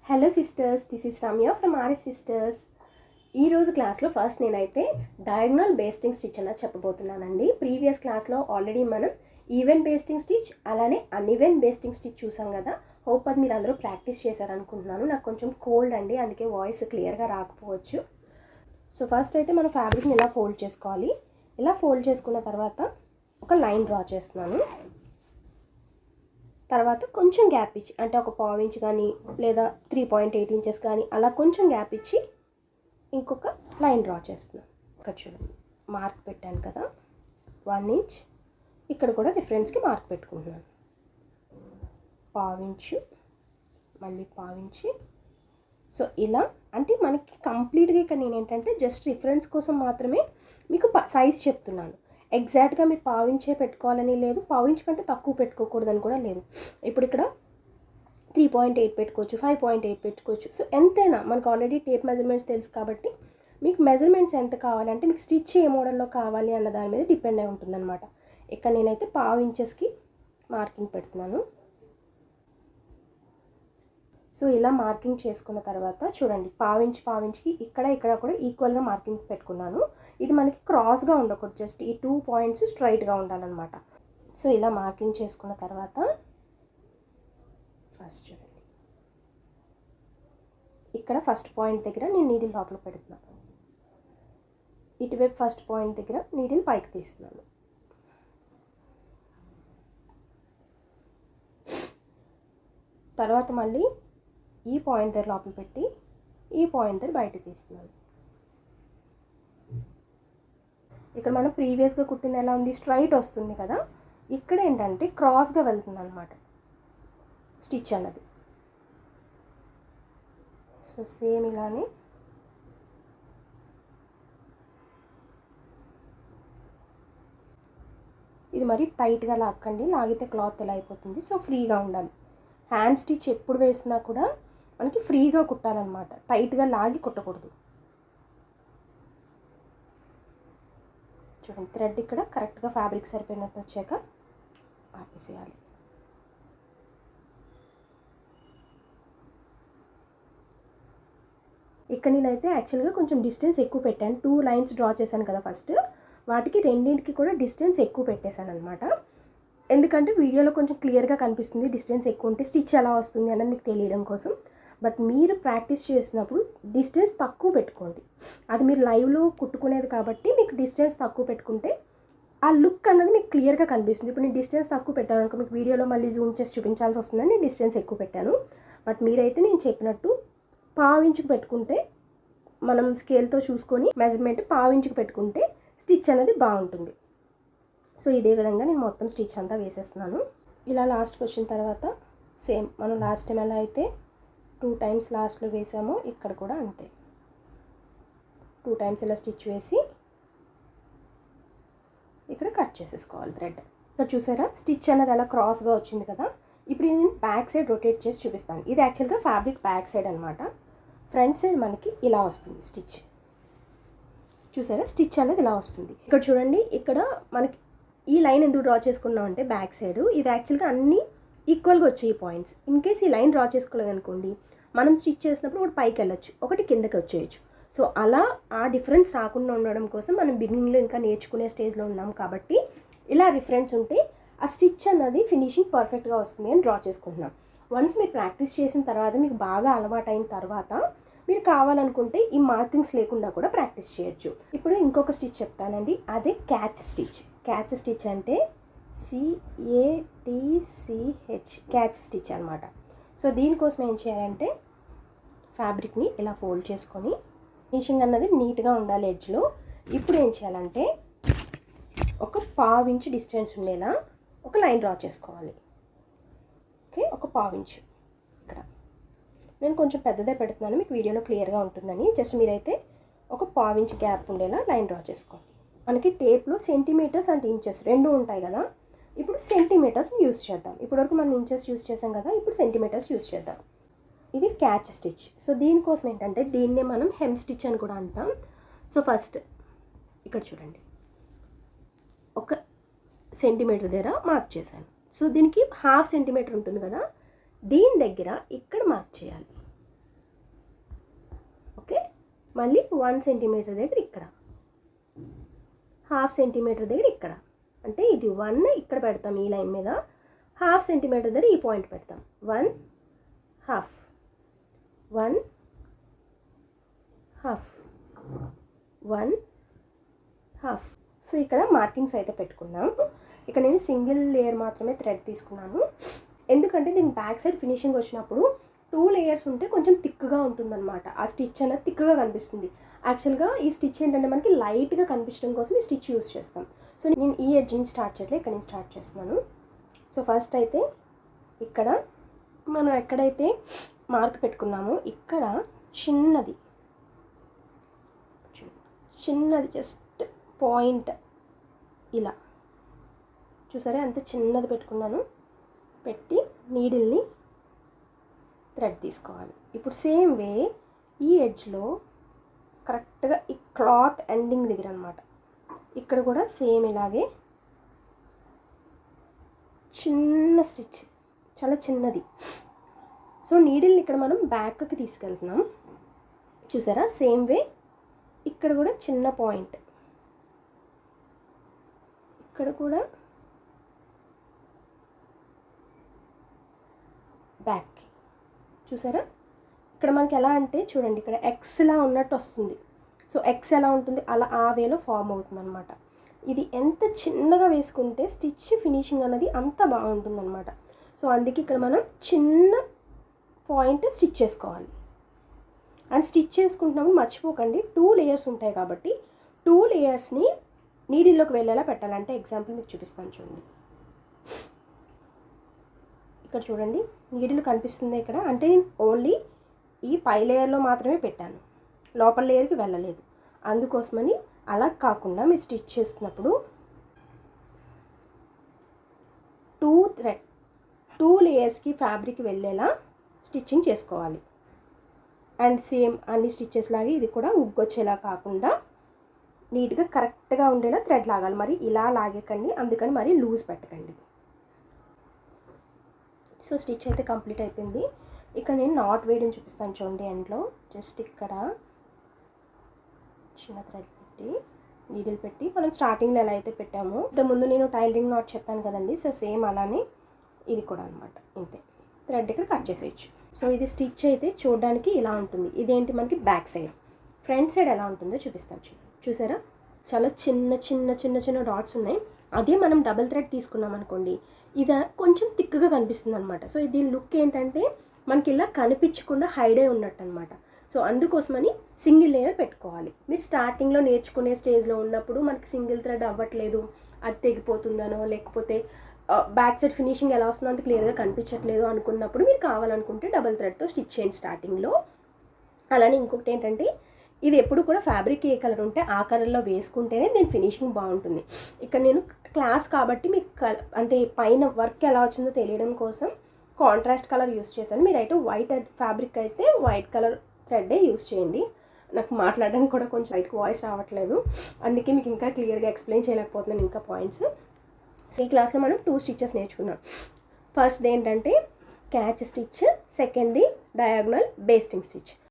Hello sisters, this is Ramya from RS sisters. ఈరోజు క్లాస్లో first నేనైతే డయాగ్నల్ బేస్టింగ్ స్టిచ్ అన్న చెప్పబోతున్నానండి. ప్రీవియస్ క్లాస్లో ఆల్రెడీ మనం ఈవెన్ బేస్టింగ్ స్టిచ్ అలానే అన్ఈవెన్ బేస్టింగ్ స్టిచ్ చూసాం కదా. హోప్ అది మీరు అందరూ ప్రాక్టీస్ చేశారనుకుంటున్నాను. నాకు కొంచెం కోల్డ్ అండి, అందుకే వాయిస్ క్లియర్గా రాకపోవచ్చు. సో ఫస్ట్ అయితే మనం ఫ్యాబ్రిక్ని ఇలా ఫోల్డ్ చేసుకోవాలి. ఇలా ఫోల్డ్ చేసుకున్న తర్వాత ఒక లైన్ డ్రా చేస్తున్నాను. తర్వాత కొంచెం గ్యాప్ ఇచ్చి, అంటే ఒక పావు ఇంచ్ కానీ లేదా 3.8 ఇంచెస్ కానీ అలా కొంచెం గ్యాప్ ఇచ్చి ఇంకొక లైన్ డ్రా చేస్తున్నాను. ఇక్కడ చూడండి, మార్క్ పెట్టాను కదా 1 ఇంచ్. ఇక్కడ కూడా రిఫరెన్స్కి మార్క్ పెట్టుకుంటున్నాను. పావించు, మళ్ళీ పావించి. సో ఇలా అంటే మనకి కంప్లీట్గా ఇక్కడ నేను ఏంటంటే జస్ట్ రిఫరెన్స్ కోసం మాత్రమే మీకు సైజ్ చెప్తున్నాను. ఎగ్జాక్ట్గా మీరు పావించే పెట్టుకోవాలని లేదు, పావించ్ కంటే తక్కువ పెట్టుకోకూడదని కూడా లేదు. ఇప్పుడు ఇక్కడ 3.8 పెట్టుకోవచ్చు, 5.8 పెట్టుకోవచ్చు. సో ఎంతైనా మనకు ఆల్రెడీ టేప్ మెజర్మెంట్స్ తెలుసు కాబట్టి మీకు మెజర్మెంట్స్ ఎంత కావాలంటే మీకు స్టిచ్ ఏ మోడల్లో కావాలి అన్న దాని మీద డిపెండ్ అయి ఉంటుందన్నమాట. ఇక్కడ నేనైతే పావు ఇంచెస్కి మార్కింగ్ పెడుతున్నాను. సో ఇలా మార్కింగ్ చేసుకున్న తర్వాత చూడండి, పావించ్కి ఇక్కడ కూడా ఈక్వల్గా మార్కింగ్ పెట్టుకున్నాను. ఇది మనకి క్రాస్గా ఉండకూడదు, జస్ట్ ఈ 2 పాయింట్స్ స్ట్రైట్గా ఉండాలన్నమాట. సో ఇలా మార్కింగ్ చేసుకున్న తర్వాత ఫస్ట్ చూడండి, ఇక్కడ ఫస్ట్ పాయింట్ దగ్గర నేను నీడిల్ లోపల పెడుతున్నాను. ఇటువైపు ఫస్ట్ పాయింట్ దగ్గర నీడిల్ పైకి తీస్తున్నాను. తర్వాత మళ్ళీ ఈ పాయింట్ దగ్గర లోపల పెట్టి ఈ పాయింట్ దగ్గర బయట తీస్తున్నాను. ఇక్కడ మనం ప్రీవియస్గా కుట్టింది ఎలా ఉంది, స్ట్రైట్ వస్తుంది కదా. ఇక్కడ ఏంటంటే క్రాస్గా వెళ్తుంది అనమాట స్టిచ్ అన్నది. సో సేమ్ ఇలానే ఇది మరి టైట్గా లాక్కండి, లాగితే క్లాత్ ఎలా అయిపోతుంది. సో ఫ్రీగా ఉండాలి. హ్యాండ్ స్టిచ్ ఎప్పుడు వేసినా కూడా మనకి ఫ్రీగా కుట్టాలన్నమాట, టైట్గా లాగి కుట్టకూడదు. చూడండి, థ్రెడ్ ఇక్కడ కరెక్ట్గా ఫ్యాబ్రిక్ సరిపోయినట్టు వచ్చాక ఆపేసేయాలి. ఇక్కడ నేనైతే యాక్చువల్గా కొంచెం డిస్టెన్స్ ఎక్కువ పెట్టాను. 2 లైన్స్ డ్రా చేశాను కదా ఫస్ట్, వాటికి రెండింటికి కూడా డిస్టెన్స్ ఎక్కువ పెట్టేశాను అనమాట. ఎందుకంటే వీడియోలో కొంచెం క్లియర్గా కనిపిస్తుంది, డిస్టెన్స్ ఎక్కువ ఉంటే స్టిచ్ ఎలా వస్తుంది అన్నది మీకు తెలియడం కోసం. బట్ మీరు ప్రాక్టీస్ చేసినప్పుడు డిస్టెన్స్ తక్కువ పెట్టుకోండి. అది మీరు లైవ్లో కుట్టుకునేది కాబట్టి మీకు డిస్టెన్స్ తక్కువ పెట్టుకుంటే ఆ లుక్ అన్నది మీకు క్లియర్గా కనిపిస్తుంది. ఇప్పుడు నేను డిస్టెన్స్ తక్కువ పెట్టాను అనుకో, మీకు వీడియోలో మళ్ళీ జూమ్ చేసి చూపించాల్సి వస్తుందని నేను డిస్టెన్స్ ఎక్కువ పెట్టాను. బట్ మీరైతే నేను చెప్పినట్టు పావించుకు పెట్టుకుంటే, మనం స్కేల్తో చూసుకొని మెజర్మెంట్ పావించుకు పెట్టుకుంటే స్టిచ్ అనేది బాగుంటుంది. సో ఇదే విధంగా నేను మొత్తం స్టిచ్ అంతా వేసేస్తున్నాను. ఇలా లాస్ట్కి వచ్చిన తర్వాత సేమ్ మనం లాస్ట్ టైం ఎలా అయితే 2 టైమ్స్ లాస్ట్లో వేసామో ఇక్కడ కూడా అంతే 2 టైమ్స్ ఇలా స్టిచ్ వేసి ఇక్కడ కట్ చేసేసుకోవాలి థ్రెడ్. ఇక్కడ చూసారా, స్టిచ్ అనేది అలా క్రాస్గా వచ్చింది కదా. ఇప్పుడు నేను బ్యాక్ సైడ్ రొటేట్ చేసి చూపిస్తాను. ఇది యాక్చువల్గా ఫ్యాబ్రిక్ బ్యాక్ సైడ్ అనమాట. ఫ్రంట్ సైడ్ మనకి ఇలా వస్తుంది స్టిచ్. చూసారా, స్టిచ్ అనేది ఇలా వస్తుంది. ఇక్కడ చూడండి, ఇక్కడ మనకి ఈ లైన్ ఎందుకు డ్రా చేసుకున్నాం అంటే బ్యాక్ సైడ్ ఇవి యాక్చువల్గా అన్నీ ఈక్వల్గా వచ్చాయి పాయింట్స్. ఇన్ కేస్ ఈ లైన్ డ్రా చేసుకోలేదు అనుకోండి, మనం స్టిచ్ చేసినప్పుడు ఒకటి పైకి వెళ్ళొచ్చు, ఒకటి కిందకి వచ్చేయచ్చు. సో అలా ఆ డిఫరెన్స్ రాకుండా ఉండడం కోసం మనం బిగినింగ్లో ఇంకా నేర్చుకునే స్టేజ్లో ఉన్నాం కాబట్టి ఇలా రిఫరెన్స్ ఉంటే ఆ స్టిచ్ అన్నది ఫినిషింగ్ పర్ఫెక్ట్గా వస్తుంది అని డ్రా చేసుకుంటున్నాం. వన్స్ మీరు ప్రాక్టీస్ చేసిన తర్వాత, మీకు బాగా అలవాటు అయిన తర్వాత మీరు కావాలనుకుంటే ఈ మార్కింగ్స్ లేకుండా కూడా ప్రాక్టీస్ చేయొచ్చు. ఇప్పుడు ఇంకొక స్టిచ్ చెప్తానండి, అదే క్యాచ్ స్టిచ్. క్యాచ్ స్టిచ్ అంటే CATCH, క్యాచ్ స్టిచ్ అనమాట. సో దీనికోసం ఏం చేయాలంటే ఫ్యాబ్రిక్ని ఇలా ఫోల్డ్ చేసుకొని, ఫినిషింగ్ అన్నది నీట్గా ఉండాలి ఎడ్జ్లో. ఇప్పుడు ఏం చేయాలంటే ఒక పావు ఇంచు డిస్టెన్స్ ఉండేలా ఒక లైన్ డ్రా చేసుకోవాలి. ఓకే, ఒక పావు ఇంచు. ఇక్కడ నేను కొంచెం పెద్దదే పెడుతున్నాను, మీకు వీడియోలో క్లియర్గా ఉంటుందని. జస్ట్ మీరైతే ఒక పావు ఇంచ్ గ్యాప్ ఉండేలా లైన్ డ్రా చేసుకోండి. మనకి టేప్లో సెంటీమీటర్స్ అండ్ ఇంచెస్ రెండు ఉంటాయి కదా. ఇప్పుడు సెంటీమీటర్స్ యూస్ చేద్దాం. ఇప్పటివరకు మనం ఇంచెస్ యూస్ చేసాం కదా, ఇప్పుడు సెంటీమీటర్స్ యూస్ చేద్దాం. ఇది క్యాచ్ స్టిచ్. సో దీనికోసం ఏంటంటే దీన్నే మనం హెమ్ స్టిచ్ అని కూడా అంటాం. సో ఫస్ట్ ఇక్కడ చూడండి, 1 సెంటీమీటర్ దగ్గర మార్క్ చేశాను. సో దీనికి 1/2 సెంటీమీటర్ ఉంటుంది కదా, దీని దగ్గర ఇక్కడ మార్క్ చేయాలి. మళ్ళీ 1 సెంటీమీటర్ దగ్గర ఇక్కడ, 1/2 సెంటీమీటర్ దగ్గర ఇక్కడ, అంటే ఇది 1 ఇక్కడ పెడతాం ఈ లైన్ మీద, 1/2 సెంటీమీటర్ దగ్గర ఈ పాయింట్ పెడతాం, 1/2 1/2. సో ఇక్కడ మార్కింగ్స్ అయితే పెట్టుకున్నాం. ఇక్కడ నేను సింగిల్ లేయర్ మాత్రమే థ్రెడ్ తీసుకున్నాను, ఎందుకంటే దీని బ్యాక్ సైడ్ ఫినిషింగ్ వచ్చినప్పుడు 2 లేయర్స్ ఉంటే కొంచెం థిక్గా ఉంటుందన్నమాట. ఆ స్టిచ్ అనేది థిక్గా కనిపిస్తుంది. యాక్చువల్గా ఈ స్టిచ్ ఏంటంటే మనకి లైట్గా కనిపించడం కోసం ఈ స్టిచ్ యూస్ చేస్తాం. సో నేను ఈ ఎడ్జ్ నుంచి స్టార్ట్ చేయట్లేదు, ఇక్కడ నుంచి స్టార్ట్ చేస్తున్నాను. సో ఫస్ట్ అయితే ఇక్కడ మనం ఎక్కడైతే మార్క్ పెట్టుకున్నామో ఇక్కడ చిన్నది జస్ట్ పాయింట్ ఇలా చూసారా, అంత చిన్నది పెట్టుకున్నాను. పెట్టి నీడిల్ని థ్రెడ్ తీసుకోవాలి. ఇప్పుడు సేమ్ వే ఈ ఎడ్జ్లో కరెక్ట్గా ఈ క్లాత్ ఎండింగ్ దగ్గర అనమాట, ఇక్కడ కూడా సేమ్ ఇలాగే చిన్న స్టిచ్, చాలా చిన్నది. సో నీడిల్ని ఇక్కడ మనం బ్యాక్కి తీసుకెళ్తున్నాం చూసారా. సేమ్ వే ఇక్కడ కూడా చిన్న పాయింట్, ఇక్కడ కూడా బ్యాక్ చూసారా. ఇక్కడ మనకి ఎలా అంటే చూడండి, ఇక్కడ ఎక్స్లా ఉన్నట్టు వస్తుంది. సో ఎక్స్ ఎలా ఉంటుంది అలా ఆ వేలో ఫామ్ అవుతుంది అనమాట. ఇది ఎంత చిన్నగా వేసుకుంటే స్టిచ్ ఫినిషింగ్ అనేది అంత బాగుంటుంది అనమాట. సో అందుకే ఇక్కడ మనం చిన్న పాయింట్ స్టిచ్ చేసుకోవాలి. అండ్ స్టిచ్ చేసుకుంటున్నప్పుడు మర్చిపోకండి 2 లేయర్స్ ఉంటాయి కాబట్టి 2 లేయర్స్ని నీడిల్లోకి వెళ్ళేలా పెట్టాలంటే ఎగ్జాంపుల్ మీకు చూపిస్తాను చూడండి. ఇక్కడ చూడండి నీడిల్ కనిపిస్తుంది ఇక్కడ, అంటే నేను ఓన్లీ ఈ పై లేయర్లో మాత్రమే పెట్టాను, లోపల లేయర్కి వెళ్ళలేదు. అందుకోసమని అలా కాకుండా మీరు స్టిచ్ చేస్తున్నప్పుడు 2 లేయర్స్కి ఫ్యాబ్రిక్ వెళ్ళేలా స్టిచ్చింగ్ చేసుకోవాలి. అండ్ సేమ్ అన్ని స్టిచ్చెస్ లాగే ఇది కూడా ఉగ్గొచ్చేలా కాకుండా నీట్గా కరెక్ట్గా ఉండేలా థ్రెడ్ లాగాలి. మరి ఇలా లాగేకండి, అందుకని మరి లూజ్ పెట్టకండి. సో స్టిచ్ అయితే కంప్లీట్ అయిపోయింది. ఇక్కడ నేను నాట్ వేయడం చూపిస్తాను చూడండి. ఎండ్లో జస్ట్ ఇక్కడ చిన్న థ్రెడ్ పెట్టి నీడిల్ పెట్టి మనం స్టార్టింగ్లో ఎలా అయితే పెట్టామో ఇంతకుముందు నేను టైలరింగ్ నాట్ చెప్పాను కదండి. సో సేమ్ అలానే ఇది కూడా అనమాట, ఇంతే. థ్రెడ్ ఇక్కడ కట్ చేసేయచ్చు. సో ఇది స్టిచ్ అయితే చూడడానికి ఇలా ఉంటుంది. ఇదేంటి మనకి బ్యాక్ సైడ్. ఫ్రంట్ సైడ్ ఎలా ఉంటుందో చూపిస్తాను చూసారా. చాలా చిన్న చిన్న చిన్న చిన్న డాట్స్ ఉన్నాయి. అదే మనం డబుల్ థ్రెడ్ తీసుకున్నాం అనుకోండి, ఇది కొంచెం థిక్గా కనిపిస్తుంది అనమాట. సో దీని లుక్ ఏంటంటే మనకి ఇలా కనిపించకుండా హైడ్ అయి ఉన్నట్టు అనమాట. సో అందుకోసమని సింగిల్ లేయర్ పెట్టుకోవాలి. మీరు స్టార్టింగ్లో నేర్చుకునే స్టేజ్లో ఉన్నప్పుడు మనకి సింగిల్ థ్రెడ్ అవ్వట్లేదు, అది తెగిపోతుందనో లేకపోతే బ్యాక్ సైడ్ ఫినిషింగ్ ఎలా వస్తుందో అంత క్లియర్గా కనిపించట్లేదు అనుకున్నప్పుడు మీరు కావాలనుకుంటే డబుల్ థ్రెడ్తో స్టిచ్ చేయండి స్టార్టింగ్లో. అలానే ఇంకొకటి ఏంటంటే ఇది ఎప్పుడు కూడా ఫ్యాబ్రిక్ ఏ కలర్ ఉంటే ఆ కలర్లో వేసుకుంటేనే దీని ఫినిషింగ్ బాగుంటుంది. ఇక్కడ నేను క్లాస్ కాబట్టి మీకు అంటే పైన వర్క్ ఎలా వచ్చిందో తెలియడం కోసం కాంట్రాస్ట్ కలర్ యూస్ చేశాను. మీరైతే వైట్ ఫ్యాబ్రిక్ అయితే వైట్ కలర్ థ్రెడ్డే యూస్ చేయండి. నాకు మాట్లాడడానికి కూడా కొంచెం బయటకు వాయిస్ రావట్లేదు, అందుకే మీకు ఇంకా క్లియర్గా ఎక్స్ప్లెయిన్ చేయలేకపోతున్నాను ఇంకా పాయింట్స్. సో ఈ క్లాస్లో మనం 2 స్టిచెస్ నేర్చుకున్నాం. ఫస్ట్ది ఏంటంటే క్యాచ్ స్టిచ్, సెకండ్ది డయాగ్నల్ బేస్టింగ్ స్టిచ్.